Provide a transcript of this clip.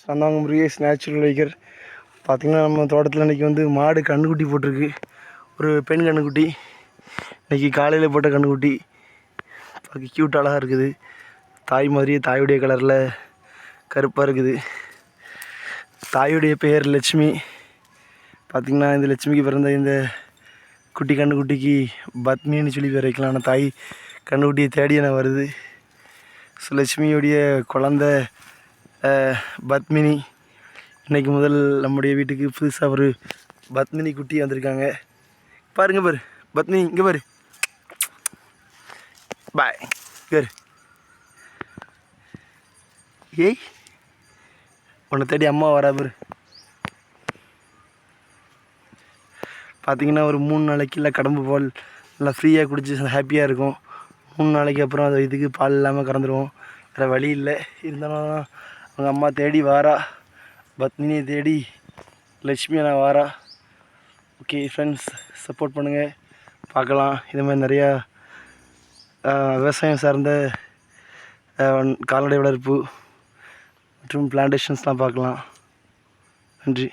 சந்தாங்க Murugesh natural வைக்கர். பார்த்திங்கன்னா நம்ம தோட்டத்தில் இன்றைக்கி வந்து மாடு கன்றுக்குட்டி போட்டிருக்கு. ஒரு பெண் கன்றுக்குட்டி. இன்றைக்கி காலையில் போட்ட கன்றுக்குட்டி. பார்க்க க்யூட் அழகாக இருக்குது. தாய் மாதிரியே தாயுடைய கலரில் கருப்பாக இருக்குது. தாயுடைய பெயர் லட்சுமி. பார்த்திங்கன்னா இந்த லட்சுமிக்கு பிறந்த இந்த கன்றுக்குட்டிக்கு பத்மின்னு சொல்லி பேர் வைக்கலாம். ஆனால் தாய் கன்றுக்குட்டியை தேடி என வருது. ஸோ லட்சுமியுடைய குழந்த பத்மினி. இன்றைக்கி முதல் நம்முடைய வீட்டுக்கு புதுசாக ஒரு பத்மினி குட்டி வந்திருக்காங்க. பாருங்க பாரு பத்மினி, இங்கே பாரு. பாய் பாரு. ஏய், உன்னை தேடி அம்மா வரா பாரு. பார்த்திங்கன்னா ஒரு 3 நாளைக்கு இல்லை கடம்பு பால் நல்லா ஃப்ரீயாக குடிச்சு ஹாப்பியாக இருக்கும். 3 நாளைக்கு அப்புறம் அது இதுக்கு பால் இல்லாமல் கறந்துடுவோம். வேறு வழி இல்லை. இருந்தாலும் அவங்க அம்மா தேடி வாரா. பத்மினியை தேடி லட்சுமி நான் வாரா. ஓகே ஃப்ரெண்ட்ஸ், சப்போர்ட் பண்ணுங்கள். பார்க்கலாம் இது மாதிரி நிறையா விவசாயம் சார்ந்த கால்நடை வளர்ப்பு மற்றும் பிளான்டேஷன்ஸ்லாம் பார்க்கலாம். நன்றி.